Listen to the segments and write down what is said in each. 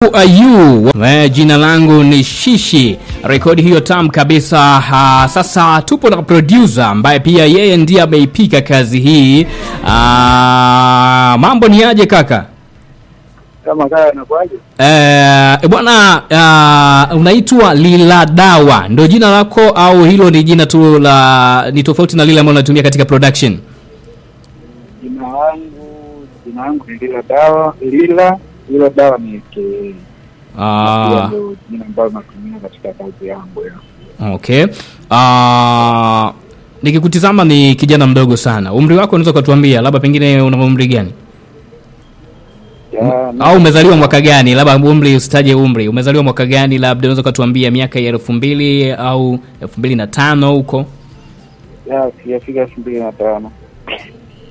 Who are you? Jina langu ni Shishi. Rekodi hiyo tamu kabisa. Sasa tupo na producer ambaye pia yeye ndiye ameipika kazi hii. Mambo ni aje kaka? Kama kaya nakwaje? Bwana, unaitwa Lila Dawa. Ndio jina lako au hilo ni jina tu ni tofauti na lile ambalo unatumia katika production? Jina langu ni Lila Dawa. Lila Dawa ni jina ambalo natumia katika kazi yangu ya. Okay. Nikikutizama ni kijana mdogo sana. Umri wako unaweza kutuambia labda pengine una umri gani? Au umezaliwa mwaka gani? Labda umri usitaje umri. Umezaliwa mwaka gani? Labda unaweza kutuambia miaka ya 2000 au 2005 huko? Sijafika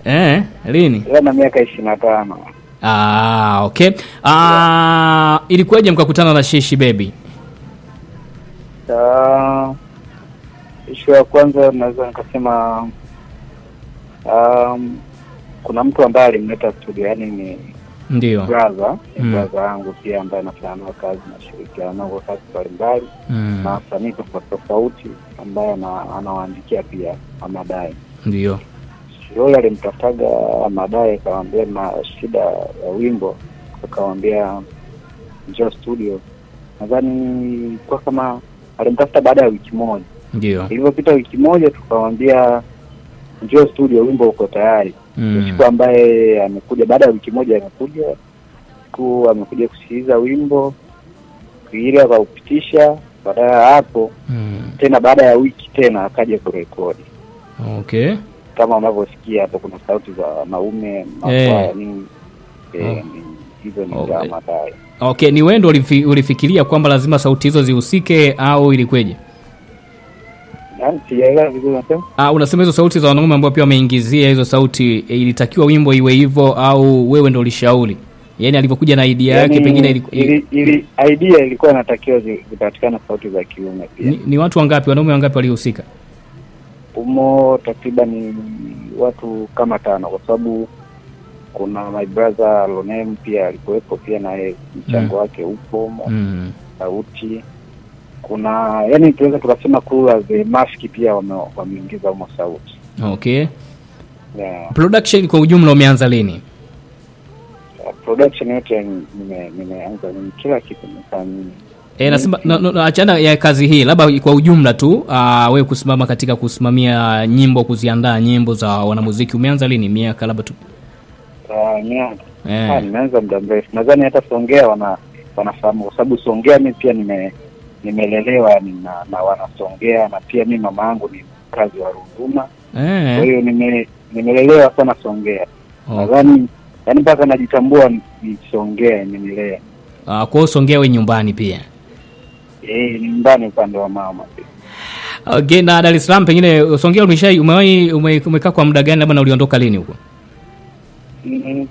2005. Lini? Na miaka 25. Okay. Ilikuwaje mkakutana na Shishi Baby? Issue ya kwanza naweza nikasema kuna mtu ambaye alimleta studio, yani ni ndio brother yangu pia ambaye anafanya kazi na shirika na kwa kazi mbalimbali na wasanii tofauti ambaye anawaandikia pia Amadai. Ndio. Yule alimtafutaga Amadai akamwambia na shida ya wimbo, akamwambia njoo studio. Nadhani kwa kama alimtafuta baada ya wiki moja. Ndio. Ilipopita wiki moja tukamwambia njoo studio, wimbo uko tayari. Siku ambaye amekuja baada ya wiki moja amekuja kusikiliza wimbo, ile akaupitisha. Baada ya hapo tena baada ya wiki tena akaja kurekodi. Okay. Kama unavyosikia hapo kuna sauti za wanaume makwaya nini hizo ni za Amadai. Okay, ni wewe ndio ulifikiria kwamba lazima sauti hizo zihusike au ilikweje? Yaani sijaelewa vizuri unasema? Unasema hizo sauti za wanaume ambao pia wameingizia hizo sauti, ilitakiwa wimbo iwe hivyo au wewe ndio ulishauri? Yaani alipokuja na idea yake pengine ili idea ilikuwa inatakiwa zipatikane sauti za kiume pia. Ni watu wangapi, wanaume wangapi walihusika? Takriban watu kama 5 kwa sababu kuna my brother Lonem pia alikuwepo pia na mchango wake upo sauti. Kuna yani tunaweza tukasema kula the mask pia wameingiza humo sauti. Okay. Yeah. Production kwa ujumla umeanza lini? Production yote nimeanza kila kitu nimefanya. Nasema achana ya kazi hii, labda kwa ujumla tu wewe kusimama katika kusimamia nyimbo, kuziandaa nyimbo za wanamuziki umeanza lini? Miaka labda tu. Nimeanza muda mrefu. Nadhani hata Songea wanafahamu kwa sababu Songea mimi pia nimelelewa na wanasongea, na pia mimi mama yangu ni mkazi wa Ruvuma. Kwa hiyo nimelelewa sana Songea. Nadhani yani mpaka najitambua ni Songea nimelelewa. Kwa hiyo Songea wewe nyumbani pia? Ni nyumbani upande wa mama pia. Okay, na Dar es Salaam pengine Songea umekaa kwa muda gani, labda na uliondoka lini huko?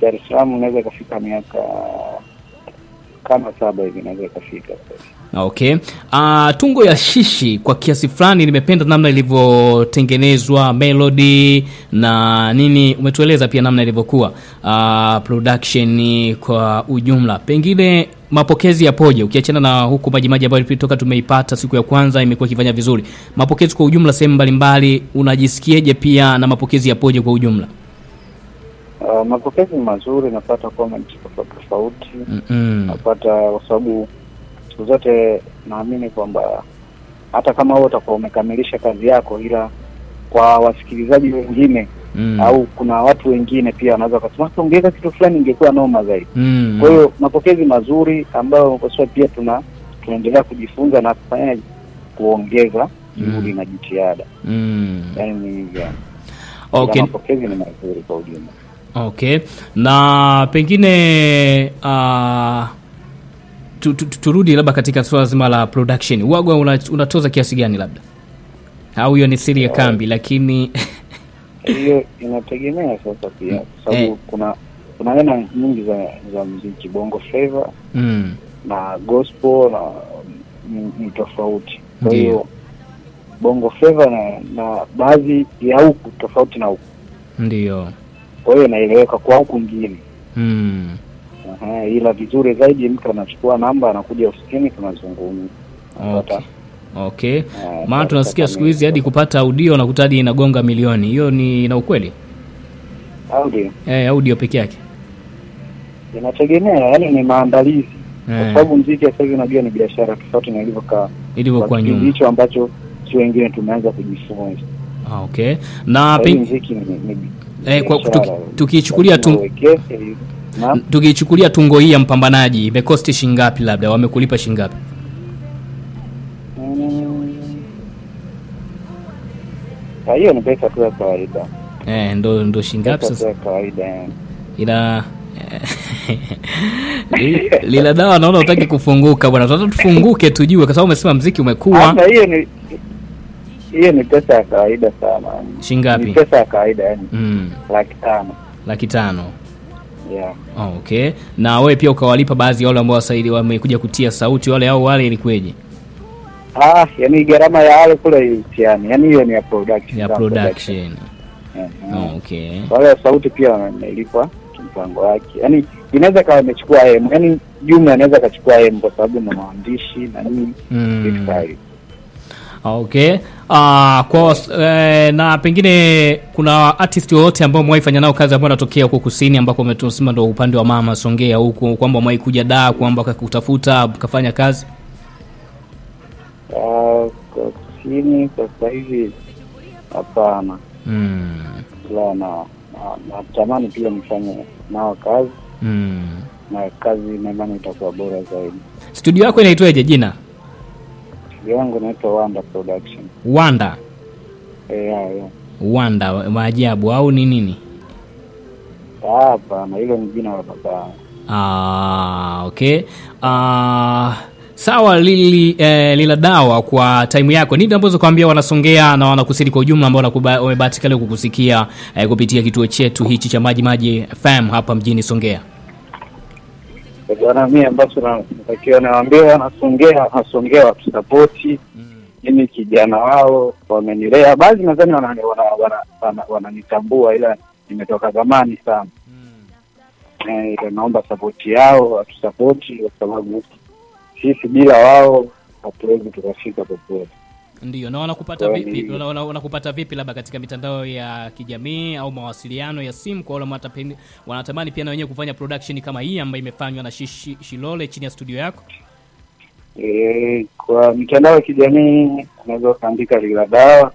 Dar es Salaam unaweza kufika miaka kama 7 hivi naweza kufika. Okay. Tungo ya Shishi kwa kiasi fulani nimependa namna ilivyotengenezwa, melody na nini, umetueleza pia namna ilivyokuwa production kwa ujumla. Pengine mapokezi yapoje ukiachana na huko Majimaji ambayo ilitoka tumeipata siku ya kwanza imekuwa ikifanya vizuri? Mapokezi kwa ujumla sehemu mbalimbali unajisikiaje pia, na mapokezi yapoje kwa ujumla? Mapokezi mazuri, napata comment tofauti. Napata kwa sababu siku zote naamini kwamba hata kama wewe utakuwa umekamilisha kazi yako, ila kwa wasikilizaji wengine au kuna watu wengine pia wanaweza kusema ongeza kitu fulani ingekuwa noma zaidi. Kwa hiyo mapokezi mazuri ambayo kwa sababu pia tunaendelea kujifunza na kufanya kuongeza juhudi na jitihada. Yaani okay. Mapokezi ni mazuri kwa ujumla. Okay. Na pengine turudi labda katika swala zima la production. Wagwa unatoza kiasi gani labda? Au hiyo ni siri ya kambi, lakini hiyo inategemea sasa pia kwa sababu kuna aina nyingi za muziki, bongo flavor na gospel na ni tofauti. Kwa hiyo bongo flavor na baadhi ya huku tofauti na huku. Ndio. Kwa hiyo inaeleweka kwa huku nyingine. Ila vizuri zaidi mtu anachukua namba anakuja ofisini tunazungumza. Okay. Maana tunasikia siku hizi hadi kupata audio na kutadi inagonga milioni. Hiyo ni ina ukweli? Audio. Audio peke yake. Inategemea, yani ni maandalizi. Kwa sababu muziki sasa hivi unajua ni biashara tofauti na ilivyokuwa nyuma. Hicho ambacho si wengine tumeanza kujifunza. Okay. Na muziki ni kwa tukichukulia tungo hii ya Mpambanaji imekosti shingapi, labda wamekulipa shingapi? Hiyo ni pesa tu ya kawaida. Ndo shingapi sasa? Kawaida. Ila lila dawa naona utaki kufunguka bwana. Tunataka tufunguke tujue kwa sababu umesema muziki umekuwa. Hiyo ni pesa ya kawaida sana. Shingapi? Ni pesa ya kawaida yani. 500,000. 500,000. Yeah. Okay. Na wewe pia ukawalipa baadhi ya wale ambao wamekuja kutia sauti wale ilikweje? Yani gharama ya wale kule yani hiyo ni ya production. Okay. Wale sauti pia nilipwa mpango wake. Yani inaweza kama imechukua yani jumla inaweza kachukua kwa sababu na maandishi na nini. Okay. Na pengine kuna artist wote ambao mwaifanya nao kazi ambao wanatokea huko kusini ambako umetusema ndio upande wa Mama Songea huko kwamba mwaikuja da kwamba kutafuta kufanya kazi? Kusini sasa hivi hapana. Na natamani pia nifanye nao kazi. Na kazi naimani itakuwa bora zaidi. Studio yako inaitwaje jina? Studio yangu inaitwa Wanda Production. Wanda? Yeah. Wanda maajabu au ni nini? Hapana, hilo ni jina la baba. Okay. Sawa Lila Dawa, kwa time yako nini ambazo kuambia Wanasongea na Wanakusini kwa ujumla ambao wamebahatika leo kukusikia kupitia kituo chetu hichi cha Maji FM hapa mjini Songea? Bwana, mimi ambacho natakiwa nawaambia Wanasongea watusapoti. Mimi kijana wao wamenilea, baadhi nadhani wananitambua ila nimetoka zamani sana. Naomba support yao, watusapoti kwa sababu sisi bila wao hatuwezi tukafika popote. Ndio. Na wanakupata vipi labda katika mitandao ya kijamii au mawasiliano ya simu kwa wale wanatamani pia na wenyewe kufanya production kama hii ambayo imefanywa na Shilole chini ya studio yako? Kwa mitandao ya kijamii unaweza kuandika Lila Dawa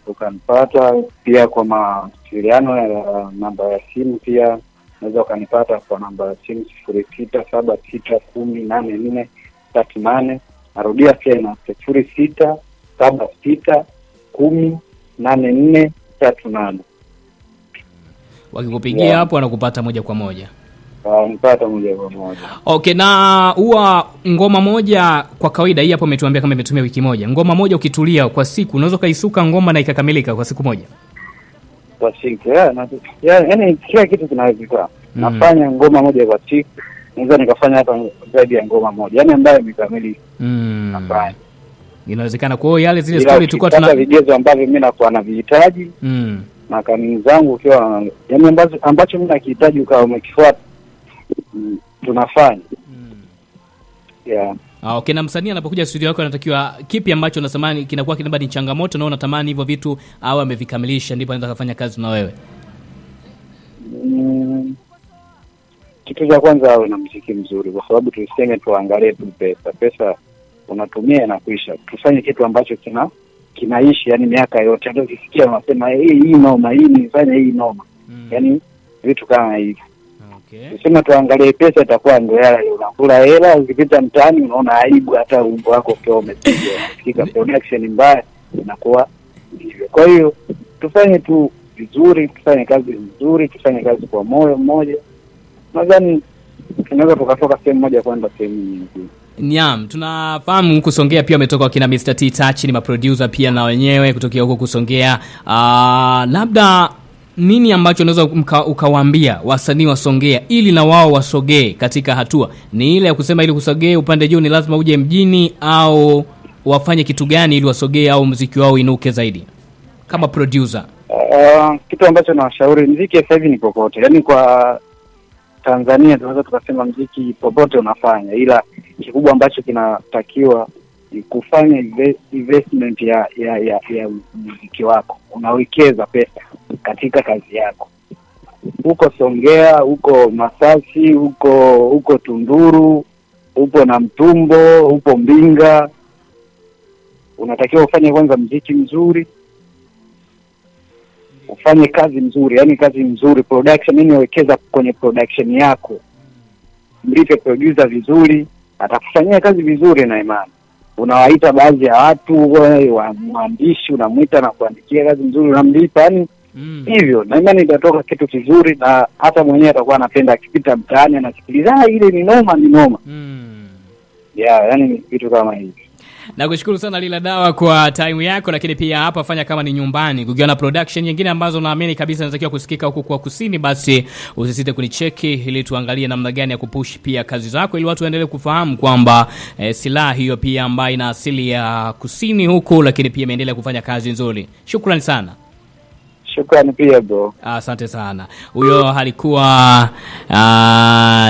ukanipata, pia kwa mawasiliano ya namba ya simu pia unaweza ukanipata kwa namba ya simu 0676108438. Narudia tena 0676108438. Wakikupigia hapo wanakupata moja kwa moja. Nipata moja kwa moja. Okay. Na huwa ngoma moja kwa kawaida hii hapo umetuambia kama imetumia wiki moja. Ngoma moja ukitulia kwa siku unaweza kaisuka ngoma na ikakamilika kwa siku moja? Kwa siku yani kila kitu kinawezekana. Nafanya ngoma moja kwa siku. Naweza nikafanya hata zaidi ya ngoma moja yani ambayo imekamilika. Nafanya. Inawezekana. Kwa hiyo yale zile story tulikuwa tuna vigezo ambavyo mimi nakuwa na vihitaji na kanuni zangu ukiwa yani ambacho mimi nakihitaji ukawa umekifuata tunafanya. Yeah. Okay. Na msanii anapokuja studio yako anatakiwa kipi ambacho unatamani kinakuwa kinabba ni changamoto na unatamani hivyo vitu au amevikamilisha ndipo anaweza kufanya kazi na wewe? Kitu cha kwanza awe na muziki mzuri, kwa sababu tuseme tuangalie tu pesa unatumia na kuisha. Tufanye kitu ambacho kinaishi yani miaka yote. Ndio ukisikia unasema hii noma, hii nifanye hii noma. Yani vitu kama hivi. Okay. Tuseme tuangalie pesa itakuwa ndio yale unakula hela, ukipita mtaani unaona aibu hata wimbo wako ukiwa umepiga. Hakika production mbaya inakuwa hivyo. Kwa hiyo tufanye tu vizuri, tufanye kazi nzuri, tufanye kazi kwa moyo mmoja. Nadhani tunaweza tukatoka sehemu moja kwenda sehemu nyingine. Niam, tunafahamu huko Songea pia umetoka kina Mr. T Touch, ni maproducer pia na wenyewe kutokea huko Kusongea. Labda nini ambacho unaweza ukawaambia wasanii wa Songea ili na wao wasogee katika hatua? Ni ile ya kusema ili kusogee upande juu ni lazima uje mjini, au wafanye kitu gani ili wasogee au muziki wao inuke zaidi kama producer? Kitu ambacho nawashauri, muziki sasa hivi ni kokote. Yaani kwa Tanzania tunaweza tukasema muziki popote unafanya, ila kikubwa ambacho kinatakiwa ni kufanya investment ya muziki wako. Unawekeza pesa katika kazi yako. Huko Songea, huko Masasi, huko Tunduru, upo na Mtumbo, upo Mbinga, unatakiwa ufanye kwanza muziki mzuri, ufanye kazi mzuri, yani kazi mzuri, production. Mimi wekeza kwenye production yako, mlipe producer vizuri, atakufanyia kazi vizuri, na imani unawaita baadhi ya watu wa mwandishi, unamuita na kuandikia kazi nzuri, unamlipa, yani hivyo, na imani itatoka kitu kizuri, na hata mwenyewe atakuwa anapenda akipita mtaani anasikiliza ile ni noma. Yani kitu kama hivi. Nakushukuru sana Lila Dawa kwa time yako, lakini pia hapa fanya kama ni nyumbani. Kukiwa na production nyingine ambazo naamini kabisa zinatakiwa kusikika huko kwa kusini, basi usisite kunicheki ili tuangalie namna gani ya kupush pia kazi zako, ili watu waendelee kufahamu kwamba silaha hiyo pia ambayo ina asili ya kusini huko, lakini pia imeendelea kufanya kazi nzuri. Shukrani sana. Shukrani pia bro. Asante sana. Huyo alikuwa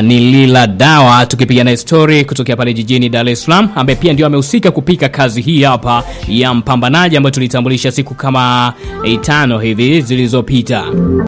ni Lila Dawa, tukipiga na story kutokea pale jijini Dar es Salaam, ambaye pia ndio amehusika kupika kazi hii hapa ya Mpambanaji ambayo tulitambulisha siku kama 5 hivi zilizopita.